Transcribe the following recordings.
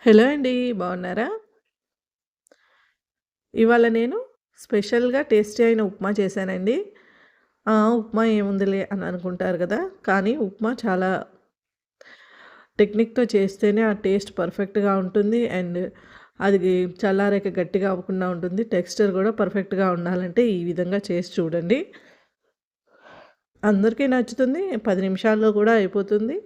Hello అండి. బాగున్నారా? ఇవాళ నేను స్పెషల్‌గా టేస్టీ అయిన ఉప్మా చేశానండి. ఉప్మా ఏముందిలే అని అనుకుంటారు గదా! కానీ ఉప్మా చాలా టెక్నిక్‌తో చేస్తేనే ఆ టేస్ట్ పర్ఫెక్ట్‌గా ఉంటుంది. అండ్ అది చల్లారాక గట్టిగా అవ్వకుండా ఉంటుంది. టెక్స్చర్ గూడా పర్ఫెక్ట్‌గా ఉండాలంటే ఈ విధంగా చేసి చూడండి. అందరికీ నచ్చుతుంది. 10 నిమిషాల్లో కూడా అయిపోతుంది.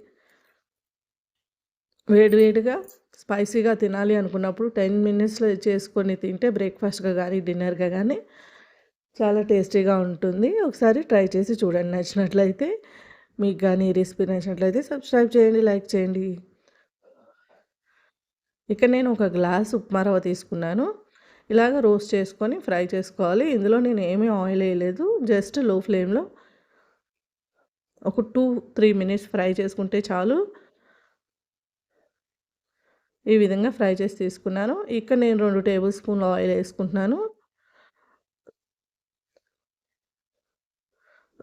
వేడి వేడిగా స్పైసీగా తినాలి అనుకున్నప్పుడు 10 మినిట్స్‌లో చేసుకొని తింటే బ్రేక్‌ఫాస్ట్‌గా గానీ, డిన్నర్‌గా గానీ చాలా టేస్టీగా ఉంటుంది. ఒకసారి ట్రై చేసి చూడండి. నచ్చినట్లయితే మీకు గానీ ఈ రెసిపీ నచ్చినట్లయితే సబ్స్క్రైబ్ చేయండి, లైక్ చేయండి. ఇక్కడ నేను ఒక గ్లాస్ ఉప్మా రవ్వ తీసుకున్నాను. ఇలాగ రోస్ట్ చేసుకొని ఫ్రై చేసుకోవాలి. ఇందులో నేను ఏమీ ఆయిల్ ఎయలేదు. జస్ట్ లో ఫ్లేమ్‌లో ఒక 2, 3 మినిట్స్ ఫ్రై చేసుకుంటే చాలు. ఈ విధంగా ఫ్రై చేసి తీసుకున్నాను. ఇక్కడ నేను 2 టేబుల్ స్పూన్‌ల ఆయిల్ ఏసుకుంటున్నాను.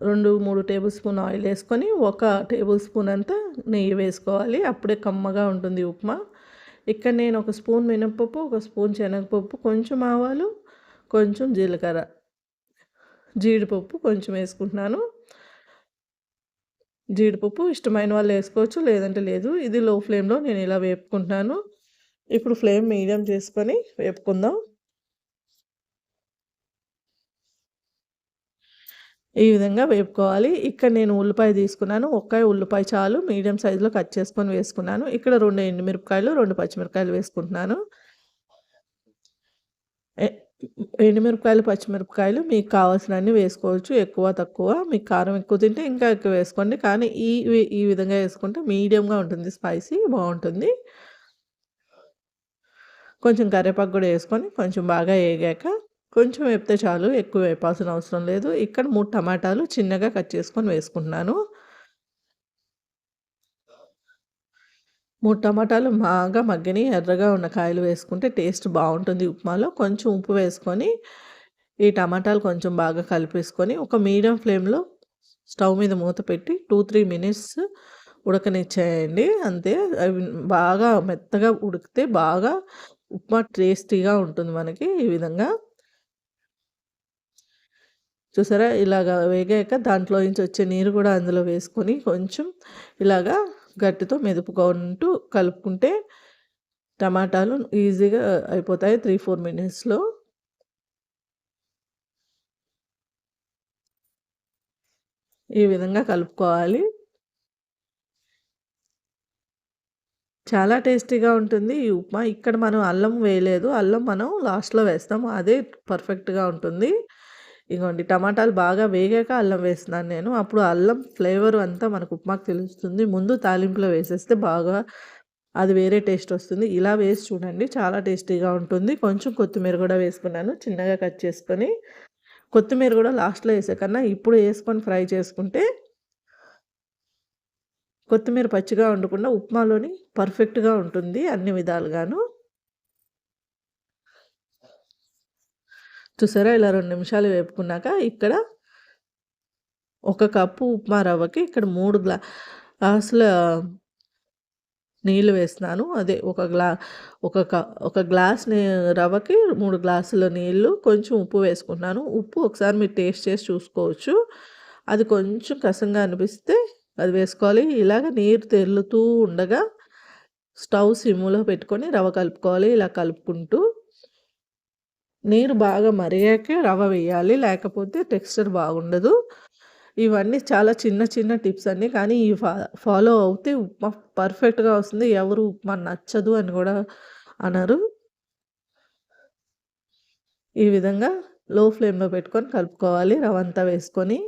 2, 3 టేబుల్ స్పూన్ ఆయిల్ ఏసుకొని, ఒక టేబుల్ స్పూన్ అంతా నెయ్యి వేసుకోవాలి. అప్పుడే కమ్మగా ఉంటుంది ఉప్మా. ఇక్కడ నేను ఒక స్పూన్ మినపప్పు, ఒక స్పూన్ శనగపప్పు, కొంచెం ఆవాలు, కొంచెం జీలకర్ర, జీడిపప్పు కొంచెం ఏసుకుంటున్నాను. జీడిపప్పు ఇష్టమైన వాళ్ళు ఏసుకోవచ్చు, లేదంటే లేదు. ఇది లో ఫ్లేమ్‌లో నేను ఇలా వేపుకుంటున్నాను. ఇప్పుడు ఫ్లేమ్ మీడియం చేసుకొని వేపుకుందాం. ఈ విధంగా వేపుకోవాలి. ఇక్కడ నేను ఉల్లిపాయ తీసుకున్నాను. ఒక్క ఉల్లిపాయ చాలు. మీడియం సైజులో కట్ చేసుకొని వేసుకున్నాను. ఇక్కడ 2 ఎండుమిరపకాయలు, 2 పచ్చిమిరపకాయలు వేసుకుంటున్నాను. ఎ ఎండుమిరపకాయలు, పచ్చిమిరపకాయలు మీకు కావాల్సినన్ని వేసుకోవచ్చు. ఎక్కువ, తక్కువ. మీకు కారం ఎక్కువ తింటే ఇంకా ఎక్కువ వేసుకోండి. కానీ ఈ విధంగా వేసుకుంటే మీడియంగా ఉంటుంది. స్పైసీ బావుంటుంది. కొంచెం కరివేపాకు కూడా వేసుకొని కొంచెం బాగా ఏగాక కొంచెం వేపితే చాలు. ఎక్కువ వేపాల్సిన అవసరం లేదు. ఇక్కడ 3 టమాటాలు చిన్నగా కట్ చేసుకొని వేసుకుంటున్నాను. 3 టమాటాలు బాగా మగ్గని ఎర్రగా ఉన్న కాయలు వేసుకుంటే టేస్ట్ బావుంటుంది ఉప్మాలో. కొంచెం ఉప్పు వేసుకొని, ఈ టమాటాలు కొంచెం బాగా కలిపేసుకొని, ఒక మీడియం ఫ్లేమ్‌లో స్టవ్ మీద మూత పెట్టి 2, 3 మినిట్స్ ఉడకనిచ్చేయండి. అంతే. అవి బాగా మెత్తగా ఉడికితే బాగా ఉప్మా టేస్టీగా ఉంటుంది మనకి. ఈ విధంగా చూసారా? ఇలాగా వేగాక దాంట్లో నుంచి వచ్చే నీరు కూడా అందులో వేసుకొని కొంచెం ఇలాగా గట్టితో మెదుపుకుంటూ కలుపుకుంటే టమాటాలు ఈజీగా అయిపోతాయి 3, 4 మినిట్స్‌లో. ఈ విధంగా కలుపుకోవాలి. చాలా టేస్టీగా ఉంటుంది ఈ ఉప్మా. ఇక్కడ మనం అల్లం వేయలేదు. అల్లం మనం లాస్ట్‌లో వేస్తాము. అదే పర్ఫెక్ట్‌గా ఉంటుంది. ఇగోండి టమాటాలు బాగా వేగాక అల్లం వేస్తున్నాను నేను. అప్పుడు అల్లం ఫ్లేవర్ అంతా మనకు ఉప్మాకు తెలుస్తుంది. ముందు తాలింపులో వేసేస్తే బాగా అది వేరే టేస్ట్ వస్తుంది. ఇలా వేసి చూడండి చాలా టేస్టీగా ఉంటుంది. కొంచెం కొత్తిమీర కూడా వేసుకున్నాను చిన్నగా కట్ చేసుకొని. కొత్తిమీర కూడా లాస్ట్‌లో ఏసే కన్నా ఇప్పుడు ఏసుకొని ఫ్రై చేసుకుంటే కొత్తిమీర పచ్చిగా ఉండకుండా ఉప్మాలోని పర్ఫెక్ట్‌గా ఉంటుంది అన్ని విధాలుగాను. చూసారా ఇలా 2 నిమిషాలు వేపుకున్నాక ఇక్కడ ఒక కప్పు ఉప్మా రవ్వకి ఇక్కడ 3 గ్లాసుల నీళ్ళు వేస్తున్నాను. అదే ఒక ఒక గ్లాస్ రవ్వకి 3 గ్లాసుల నీళ్ళు, కొంచెం ఉప్పు వేసుకుంటున్నాను. ఉప్పు ఒకసారి మీరు టేస్ట్ చేసి చూసుకోవచ్చు. అది కొంచెం కసంగా అనిపిస్తే అది వేసుకోవాలి. ఇలాగ నీరు తెర్లుతూ ఉండగా స్టవ్ సిమ్‌లో పెట్టుకొని రవ్వ కలుపుకోవాలి. ఇలా కలుపుకుంటూ నీరు బాగా మరిగాకే రవ్వ వేయాలి. లేకపోతే టెక్స్చర్ బాగుండదు. ఇవన్నీ చాలా చిన్న చిన్న టిప్స్ అండి. కానీ ఇవి ఫాలో అవుతే ఉప్మా పర్ఫెక్ట్‌గా వస్తుంది. ఎవరు ఉప్మా నచ్చదు అని గూడా అనరు. ఈ విధంగా లో ఫ్లేమ్‌లో పెట్టుకొని కలుపుకోవాలి రవ్వంతా వేసుకొని.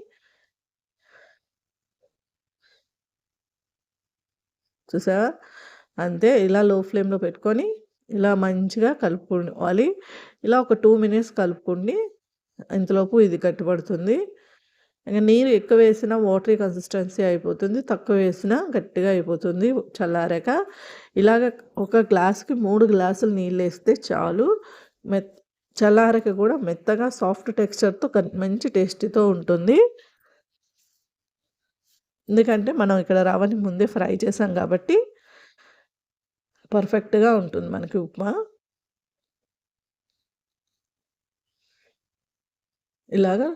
చూసావా? అంతే ఇలా లో ఫ్లేమ్‌లో పెట్టుకొని ఇలా మంచిగా కలుపుకోవాలి. ఇలా ఒక 2 మినిట్స్ కలుపుకోండి. ఇంతలోపు ఇది గట్టిపడుతుంది. ఇంక నీరు ఎక్కువ వేసినా వాటరీ కన్సిస్టెన్సీ అయిపోతుంది. తక్కువ వేసినా గట్టిగా అయిపోతుంది చల్లారాక. ఇలాగ ఒక గ్లాస్‌కి 3 గ్లాసులు నీళ్ళేస్తే చాలు. మెత్ చల్లారాక కూడా మెత్తగా సాఫ్ట్ టెక్స్చర్‌తో మంచి టేస్టీతో ఉంటుంది. ఎందుకంటే మనం ఇక్కడ రవ్వని ముందే ఫ్రై చేసాం కాబట్టి పర్ఫెక్ట్‌గా ఉంటుంది మనకి ఉప్మా. ఇలాగా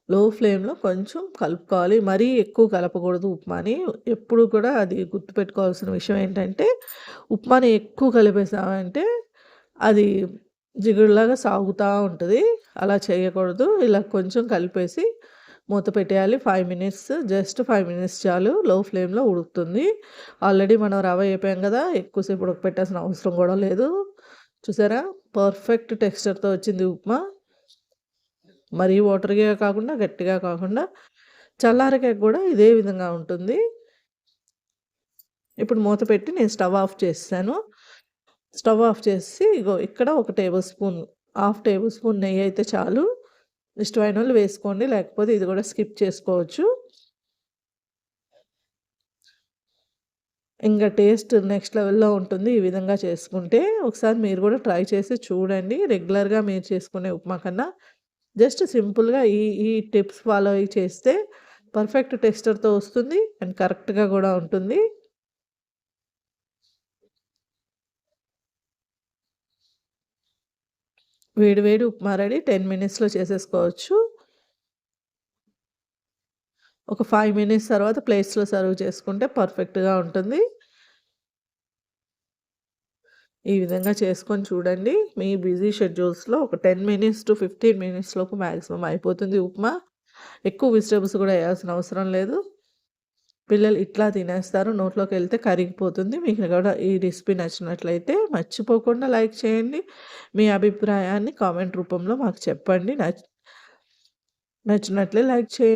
లో ఫ్లేమ్‌లో కొంచెం కలుపుకోవాలి. మరీ ఎక్కువ కలపకూడదు ఉప్మాని. ఎప్పుడు కూడా అది గుర్తుపెట్టుకోవాల్సిన విషయం ఏంటంటే, ఉప్మాని ఎక్కువ కలిపేసామంటే అది జిగురులాగా సాగుతా ఉంటది. అలా చేయకూడదు. ఇలా కొంచెం కలిపేసి మూత పెట్టేయాలి. 5 మినిట్స్, జస్ట్ 5 మినిట్స్ చాలు. లో ఫ్లేమ్‌లో ఉడుకుతుంది. ఆల్రెడీ మనం రవ ఏపాం గదా! ఎక్కువ సేపు ఉడకపెట్టాల్సిన అవసరం గూడా లేదు. చూసారా? పర్ఫెక్ట్ టెక్స్చర్‌తో వచ్చింది ఉప్మా. మరీ వాటరీగా కాకుండా, గట్టిగా కాకుండా, చల్లారాక గూడా ఇదే విధంగా ఉంటుంది. ఇప్పుడు మూత పెట్టి నేను స్టవ్ ఆఫ్ చేసేసాను. స్టవ్ ఆఫ్ చేసేసి ఇగో ఇక్కడ ఒక tablespoon, half tablespoon నెయ్యయితే చాలు. ఇష్టమైనోళ్ళు వేసుకోండి. లేకపోతే ఇది గూడా స్కిప్ చేసుకోవచ్చు. ఇంగ టేస్ట్ నెక్స్ట్ లెవెల్‌లో ఉంటుంది. ఈ విధంగా చేసుకుంటే ఒకసారి మీరు గూడా ట్రై చేసి చూడండి. రెగ్యులర్‌గా మీరు చేసుకునే ఉప్మా కన్నా జస్ట్ సింపుల్‌గా ఈ టిప్స్ ఫాలో అయ్యి చేస్తే పర్ఫెక్ట్ టెక్స్చర్‌తో వస్తుంది. అండ్ కరెక్ట్‌గా గూడా ఉంటుంది. వేడి వేడి ఉప్మా రెడీ. 10 మినిట్స్‌లో చేసేసుకోవచ్చు. ఒక 5 మినిట్స్ తర్వాత ప్లేట్స్‌లో సర్వ్ చేసుకుంటే పర్ఫెక్ట్‌గా ఉంటుంది. ఈ విధంగా చేసుకొని చూడండి. మీ బిజీ షెడ్యూల్స్‌లో ఒక 10 మినిట్స్ టు 15 మినిట్స్ లోపు మాక్సిమం అయిపోతుంది ఉప్మా. ఎక్కువ వెజిటబుల్స్ కూడా ఎయాల్సిన అవసరం లేదు. పిల్లలు ఇట్లా తినేస్తారు. నోట్లోకెళ్తే కరిగిపోతుంది. మీకు కూడా ఈ రెసిపీ నచ్చినట్లయితే మర్చిపోకుండా లైక్ చేయండి. మీ అభిప్రాయాన్ని కామెంట్ రూపంలో మాకు చెప్పండి. నచ్చినట్లే లైక్ చేయండి.